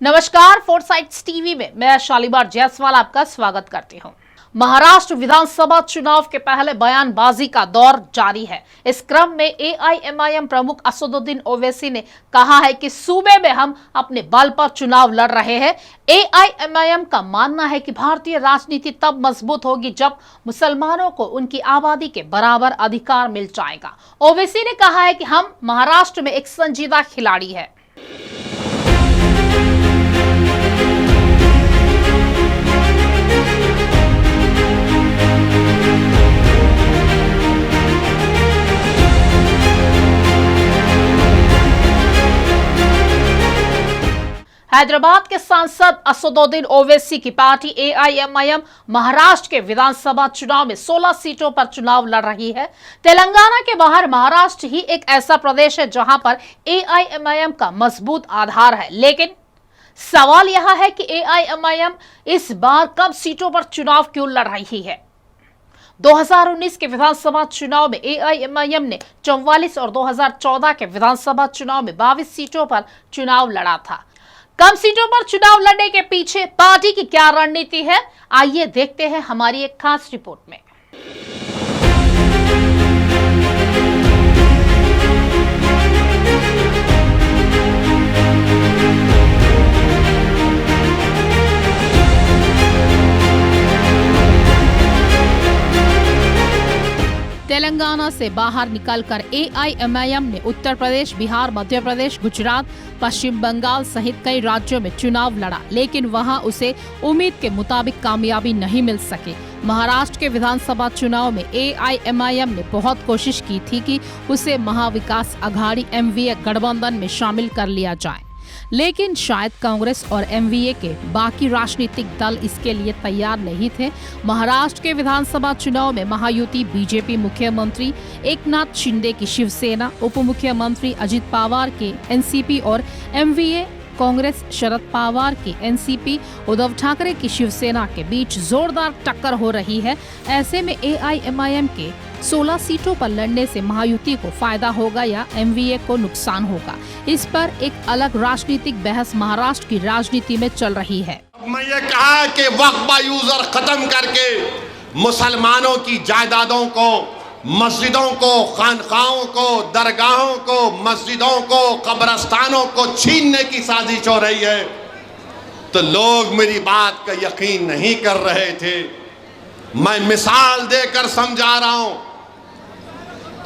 नमस्कार, फोर्साइट्स टीवी में मैं शालीमार जायसवाल आपका स्वागत करती हूं। महाराष्ट्र विधानसभा चुनाव के पहले बयानबाजी का दौर जारी है। इस क्रम में एआईएमआईएम प्रमुख असदुद्दीन ओवैसी ने कहा है कि सूबे में हम अपने बल पर चुनाव लड़ रहे हैं। एआईएमआईएम का मानना है कि भारतीय राजनीति तब मजबूत होगी जब मुसलमानों को उनकी आबादी के बराबर अधिकार मिल जाएगा। ओवैसी ने कहा है कि हम महाराष्ट्र में एक संजीदा खिलाड़ी है। हैदराबाद के सांसद असदुद्दीन ओवैसी की पार्टी एआईएमआईएम महाराष्ट्र के विधानसभा चुनाव में 16 सीटों पर चुनाव लड़ रही है। तेलंगाना के बाहर महाराष्ट्र ही एक ऐसा प्रदेश है जहां पर एआईएमआईएम का मजबूत आधार है। लेकिन सवाल यह है कि एआईएमआईएम इस बार कम सीटों पर चुनाव क्यों लड़ रही है। 2019 के विधानसभा चुनाव में एआईएमआईएम ने 44 और 2014 के विधानसभा चुनाव में 22 सीटों पर चुनाव लड़ा था। कम सीटों पर चुनाव लड़ने के पीछे पार्टी की क्या रणनीति है, आइए देखते हैं हमारी एक खास रिपोर्ट में। तेलंगाना से बाहर निकलकर एआईएमआईएम ने उत्तर प्रदेश, बिहार, मध्य प्रदेश, गुजरात, पश्चिम बंगाल सहित कई राज्यों में चुनाव लड़ा, लेकिन वहां उसे उम्मीद के मुताबिक कामयाबी नहीं मिल सकी। महाराष्ट्र के विधानसभा चुनाव में एआईएमआईएम ने बहुत कोशिश की थी कि उसे महाविकास आघाड़ी एमवीए गठबंधन में शामिल कर लिया जाए, लेकिन शायद कांग्रेस और एमवीए के बाकी राजनीतिक दल इसके लिए तैयार नहीं थे। महाराष्ट्र के विधानसभा चुनाव में महायुति बीजेपी मुख्यमंत्री एकनाथ शिंदे की शिवसेना, उप मुख्यमंत्री अजित पवार के एनसीपी और एमवीए कांग्रेस शरद पवार की एनसीपी, उद्धव ठाकरे की शिवसेना के बीच जोरदार टक्कर हो रही है। ऐसे में एआईएमआईएम के 16 सीटों पर लड़ने से महायुति को फायदा होगा या एमवीए को नुकसान होगा, इस पर एक अलग राजनीतिक बहस महाराष्ट्र की राजनीति में चल रही है। मैं ये कहा कि वक्फ यूजर खत्म करके मुसलमानों की जायदादों को, मस्जिदों को, खानकाहों को, दरगाहों को, मस्जिदों को, कब्रस्तानों को छीनने की साजिश हो रही है, तो लोग मेरी बात का यकीन नहीं कर रहे थे। मैं मिसाल देकर समझा रहा हूं।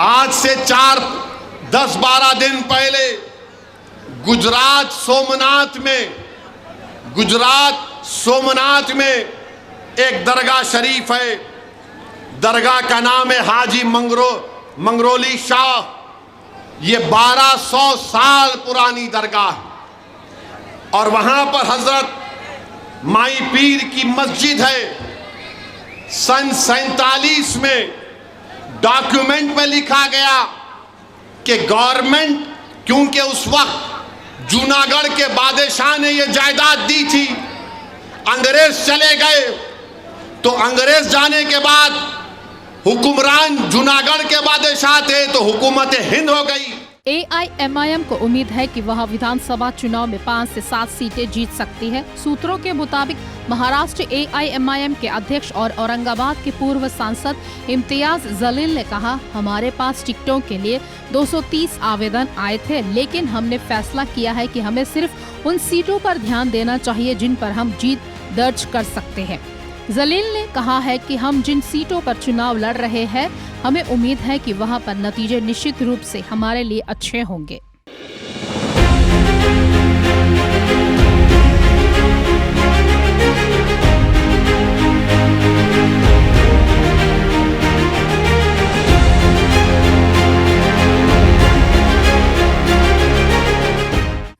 आज से 10-12 दिन पहले गुजरात सोमनाथ में एक दरगाह शरीफ है। दरगाह का नाम है हाजी मंगरोली शाह। ये 1200 साल पुरानी दरगाह है और वहां पर हजरत माई पीर की मस्जिद है। सन 47 में डॉक्यूमेंट में लिखा गया कि गवर्नमेंट, क्योंकि उस वक्त जूनागढ़ के बादशाह ने यह जायदाद दी थी, अंग्रेज चले गए, तो अंग्रेज जाने के बाद हुक्मरान जूनागढ़ के बादशाह थे, तो हुकूमत हिंद हो गई। एआईएमआईएम को उम्मीद है कि वह विधानसभा चुनाव में 5 से 7 सीटें जीत सकती है। सूत्रों के मुताबिक महाराष्ट्र एआईएमआईएम के अध्यक्ष और औरंगाबाद के पूर्व सांसद इम्तियाज जलील ने कहा, हमारे पास टिकटों के लिए 230 आवेदन आए थे, लेकिन हमने फैसला किया है कि हमें सिर्फ उन सीटों पर ध्यान देना चाहिए जिन पर हम जीत दर्ज कर सकते हैं। जलील ने कहा है कि हम जिन सीटों पर चुनाव लड़ रहे हैं, हमें उम्मीद है कि वहां पर नतीजे निश्चित रूप से हमारे लिए अच्छे होंगे।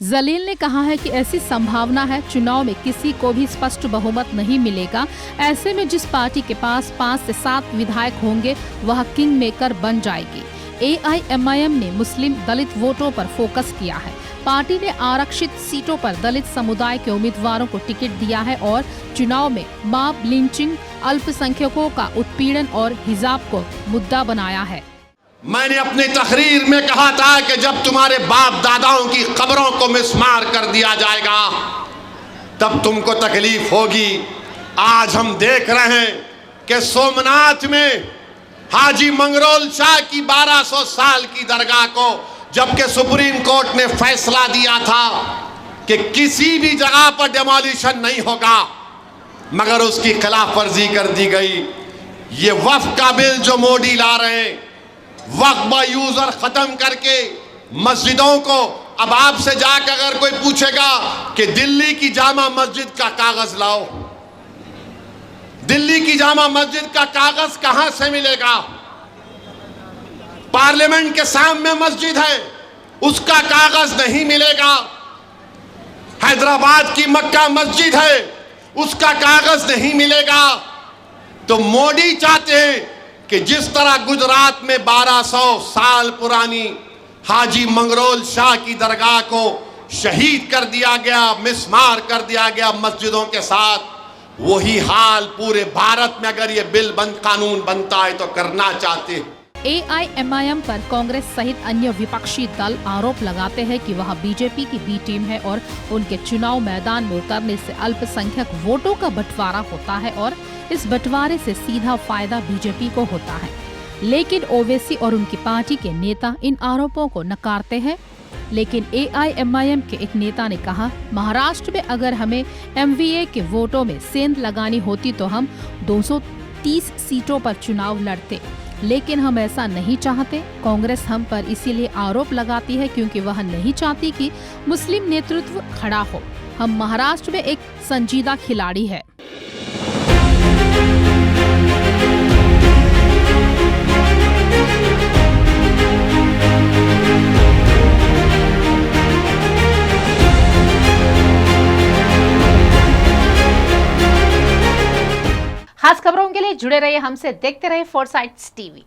जलील ने कहा है कि ऐसी संभावना है चुनाव में किसी को भी स्पष्ट बहुमत नहीं मिलेगा। ऐसे में जिस पार्टी के पास 5 से 7 विधायक होंगे वह किंग मेकर बन जाएगी। एआईएमआईएम ने मुस्लिम दलित वोटों पर फोकस किया है। पार्टी ने आरक्षित सीटों पर दलित समुदाय के उम्मीदवारों को टिकट दिया है और चुनाव में मॉब लिंचिंग, अल्पसंख्यकों का उत्पीड़न और हिजाब को मुद्दा बनाया है। मैंने अपनी तकरीर में कहा था कि जब तुम्हारे बाप दादाओं की कब्रों को मिस्मार कर दिया जाएगा तब तुमको तकलीफ होगी। आज हम देख रहे हैं कि सोमनाथ में हाजी मंगरोल शाह की 1200 साल की दरगाह को, जबकि सुप्रीम कोर्ट ने फैसला दिया था कि किसी भी जगह पर डेमोलिशन नहीं होगा, मगर उसकी खिलाफ वर्जी कर दी गई। ये वक्फ का बिल जो मोदी ला रहे हैं, वक्फ यूजर खत्म करके मस्जिदों को, अब आपसे जाकर अगर कोई पूछेगा कि दिल्ली की जामा मस्जिद का कागज लाओ, दिल्ली की जामा मस्जिद का कागज कहां से मिलेगा? पार्लियामेंट के सामने मस्जिद है, उसका कागज नहीं मिलेगा। हैदराबाद की मक्का मस्जिद है, उसका कागज नहीं मिलेगा। तो मोदी चाहते हैं कि जिस तरह गुजरात में 1200 साल पुरानी हाजी मंगरोल शाह की दरगाह को शहीद कर दिया गया, मिसमार कर दिया गया मस्जिदों के साथ, वही हाल पूरे भारत में अगर ये बिल कानून बनता है तो करना चाहते हैं। AIMIM पर कांग्रेस सहित अन्य विपक्षी दल आरोप लगाते हैं कि वह बीजेपी की बी टीम है और उनके चुनाव मैदान में उतरने से अल्पसंख्यक वोटों का बंटवारा होता है और इस बंटवारे से सीधा फायदा बीजेपी को होता है। लेकिन ओवैसी और उनकी पार्टी के नेता इन आरोपों को नकारते हैं। लेकिन AIMIM के एक नेता ने कहा, महाराष्ट्र में अगर हमें MVA के वोटों में सेंध लगानी होती तो हम 230 सीटों पर चुनाव लड़ते, लेकिन हम ऐसा नहीं चाहते। कांग्रेस हम पर इसीलिए आरोप लगाती है क्योंकि वह नहीं चाहती कि मुस्लिम नेतृत्व खड़ा हो। हम महाराष्ट्र में एक संजीदा खिलाड़ी है। खास खबरों के लिए जुड़े रहिए हमसे, देखते रहिए फोरसाइट्स टीवी।